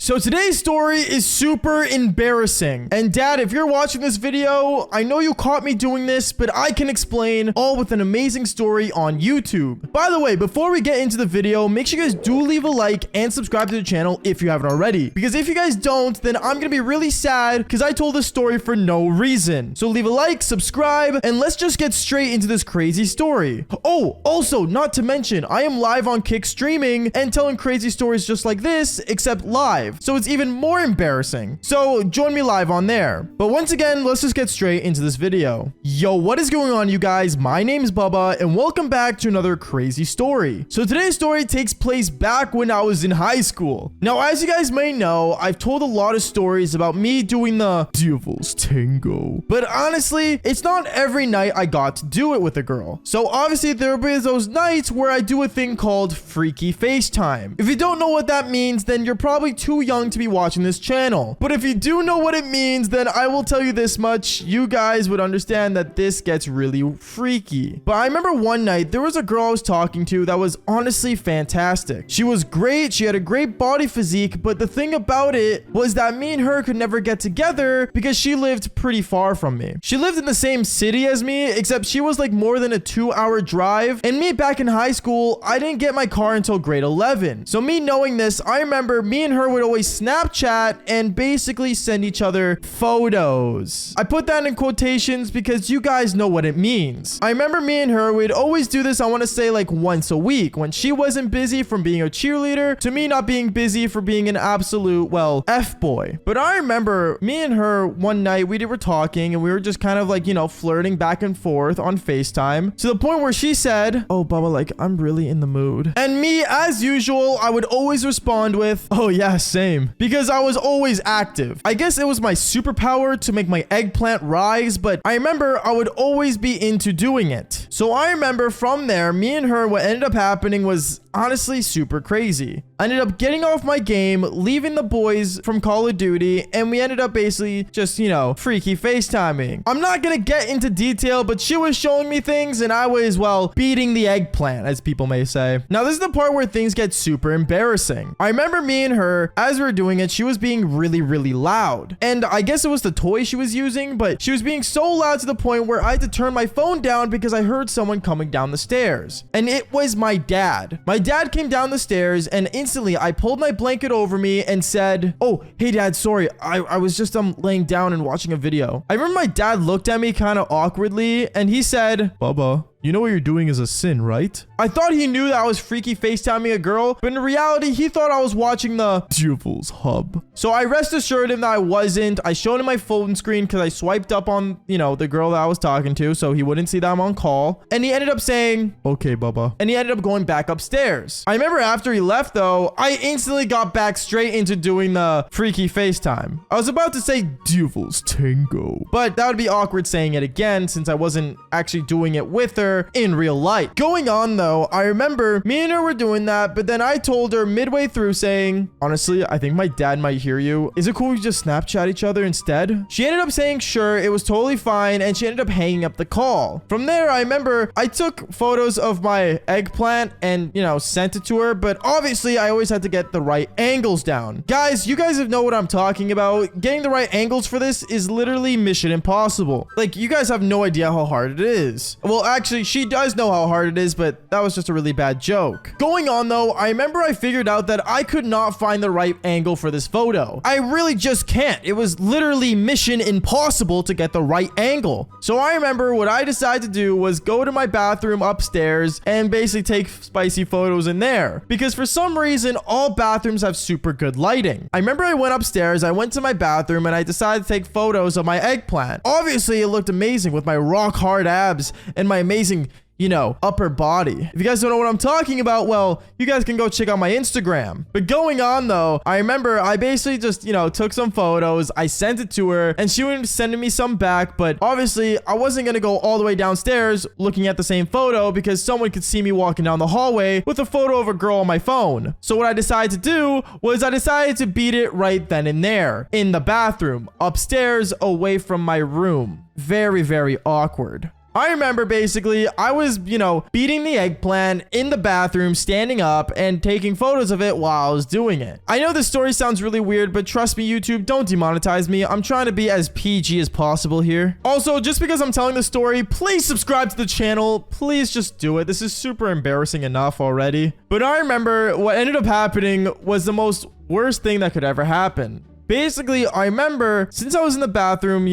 So today's story is super embarrassing. And Dad, if you're watching this video, I know you caught me doing this, but I can explain all with an amazing story on YouTube. By the way, before we get into the video, make sure you guys do leave a like and subscribe to the channel if you haven't already. Because if you guys don't, then I'm gonna be really sad because I told this story for no reason. So leave a like, subscribe, and let's just get straight into this crazy story. Oh, also, not to mention, I am live on Kick streaming and telling crazy stories just like this, except live. So it's even more embarrassing. So join me live on there. But once again, let's just get straight into this video. Yo, what is going on, you guys? My name is Bubba, and welcome back to another crazy story. So today's story takes place back when I was in high school. Now, as you guys may know, I've told a lot of stories about me doing the devil's tango. But honestly, it's not every night I got to do it with a girl. So obviously, there will be those nights where I do a thing called freaky FaceTime. If you don't know what that means, then you're probably too young to be watching this channel. But if you do know what it means, then I will tell you this much. You guys would understand that this gets really freaky. But I remember one night, there was a girl I was talking to that was honestly fantastic. She was great. She had a great body physique. But the thing about it was that me and her could never get together because she lived pretty far from me. She lived in the same city as me, except she was like more than a 2-hour drive. And me back in high school, I didn't get my car until grade 11. So me knowing this, I remember me and her would always Snapchat and basically send each other photos. I put that in quotations because you guys know what it means. I remember me and her would always do this, I want to say like once a week, when she wasn't busy from being a cheerleader to me not being busy for being an absolute, well, F-boy. But I remember me and her one night, we were talking and we were just kind of like, you know, flirting back and forth on FaceTime to the point where she said, "Oh, Bubba, like, I'm really in the mood." And me, as usual, I would always respond with, "Oh yeah, same." Because I was always active. I guess it was my superpower to make my eggplant rise, but I remember I would always be into doing it. So I remember from there, me and her, what ended up happening was honestly super crazy. I ended up getting off my game, leaving the boys from Call of Duty, and we ended up basically just, you know, freaky FaceTiming. I'm not gonna get into detail, but she was showing me things and I was, well, beating the eggplant, as people may say. Now, this is the part where things get super embarrassing. I remember me and her, as we were doing it, she was being really, really loud. And I guess it was the toy she was using, but she was being so loud to the point where I had to turn my phone down because I heard someone coming down the stairs. And it was my dad. My dad came down the stairs and instantly I pulled my blanket over me and said, "Oh, hey Dad, sorry. I was just laying down and watching a video." I remember my dad looked at me kind of awkwardly and he said, "Bubba, you know what you're doing is a sin, right?" I thought he knew that I was freaky FaceTiming a girl, but in reality, he thought I was watching the Devil's Hub. So I rest assured him that I wasn't. I showed him my phone screen because I swiped up on, you know, the girl that I was talking to, so he wouldn't see that I'm on call. And he ended up saying, "Okay, Bubba." And he ended up going back upstairs. I remember after he left, though, I instantly got back straight into doing the freaky FaceTime. I was about to say Devil's Tango, but that would be awkward saying it again since I wasn't actually doing it with her in real life. Going on though, I remember me and her were doing that, but then I told her midway through saying, "Honestly, I think my dad might hear you. Is it cool if we just Snapchat each other instead?" She ended up saying sure, it was totally fine, and she ended up hanging up the call. From there, I remember I took photos of my eggplant and, you know, sent it to her, but obviously I always had to get the right angles down. Guys, you guys know what I'm talking about. Getting the right angles for this is literally mission impossible. Like, you guys have no idea how hard it is. Well, actually, she does know how hard it is, but that was just a really bad joke. Going on though, I remember I figured out that I could not find the right angle for this photo. I really just can't. It was literally mission impossible to get the right angle. So I remember what I decided to do was go to my bathroom upstairs and basically take spicy photos in there. Because for some reason, all bathrooms have super good lighting. I remember I went upstairs, I went to my bathroom, and I decided to take photos of my eggplant. Obviously, it looked amazing with my rock hard abs and my amazing, you know, upper body. If you guys don't know what I'm talking about, well, you guys can go check out my Instagram. But going on though, I remember I basically just, you know, took some photos, I sent it to her, and she was sending me some back, but obviously I wasn't gonna go all the way downstairs looking at the same photo because someone could see me walking down the hallway with a photo of a girl on my phone. So what I decided to do was I decided to beat it right then and there in the bathroom, upstairs, away from my room. Very, very awkward. I remember basically I was, beating the eggplant in the bathroom, standing up and taking photos of it while I was doing it. I know this story sounds really weird, but trust me, YouTube, don't demonetize me. I'm trying to be as PG as possible here. Also, just because I'm telling the story, please subscribe to the channel. Please just do it. This is super embarrassing enough already. But I remember what ended up happening was the most worst thing that could ever happen. Basically, I remember since I was in the bathroom,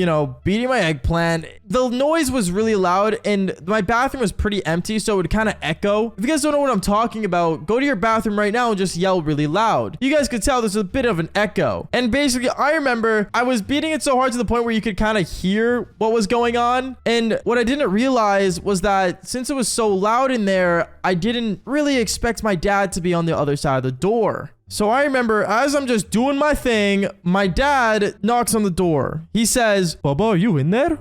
beating my eggplant, the noise was really loud and my bathroom was pretty empty, so it would kind of echo. If you guys don't know what I'm talking about, go to your bathroom right now and just yell really loud. You guys could tell there's a bit of an echo. And basically, I remember I was beating it so hard to the point where you could kind of hear what was going on. And what I didn't realize was that since it was so loud in there, I didn't really expect my dad to be on the other side of the door. So I remember as I'm just doing my thing, my dad knocks on the door. He says, "Baba, are you in there?"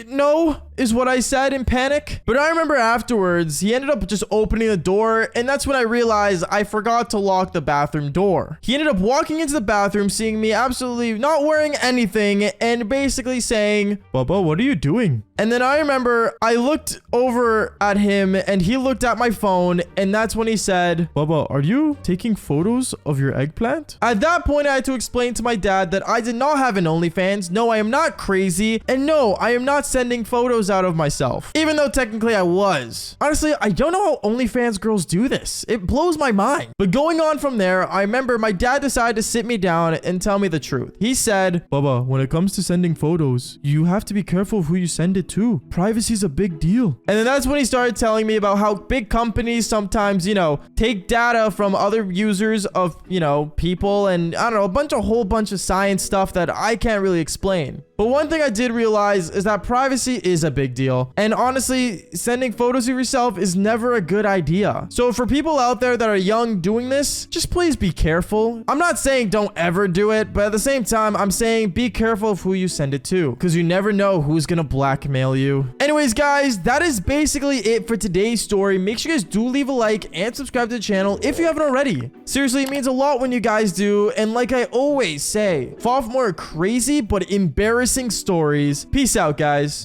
No, is what I said in panic. But I remember afterwards, he ended up just opening the door, and that's when I realized I forgot to lock the bathroom door. He ended up walking into the bathroom, seeing me absolutely not wearing anything, and basically saying, "Baba, what are you doing?" And then I remember I looked over at him, and he looked at my phone, and that's when he said, "Baba, are you taking photos of your eggplant?" At that point, I had to explain to my dad that I did not have an OnlyFans. No, I am not crazy. And no, I am not sending photos out of myself, even though technically I was. Honestly, I don't know how OnlyFans girls do this. It blows my mind. But going on from there, I remember my dad decided to sit me down and tell me the truth. He said, "Baba, when it comes to sending photos, you have to be careful of who you send it to. Privacy is a big deal." And then that's when he started telling me about how big companies sometimes, take data from other users of, people, and I don't know, a whole bunch of science stuff that I can't really explain. But one thing I did realize is that privacy is a big deal. And honestly, sending photos of yourself is never a good idea. So for people out there that are young doing this, just please be careful. I'm not saying don't ever do it, but at the same time, I'm saying be careful of who you send it to, because you never know who's gonna blackmail you. Anyways, guys, that is basically it for today's story. Make sure you guys do leave a like and subscribe to the channel if you haven't already. Seriously, it means a lot when you guys do. And like I always say, follow for more crazy but embarrassing stories. Peace out, guys.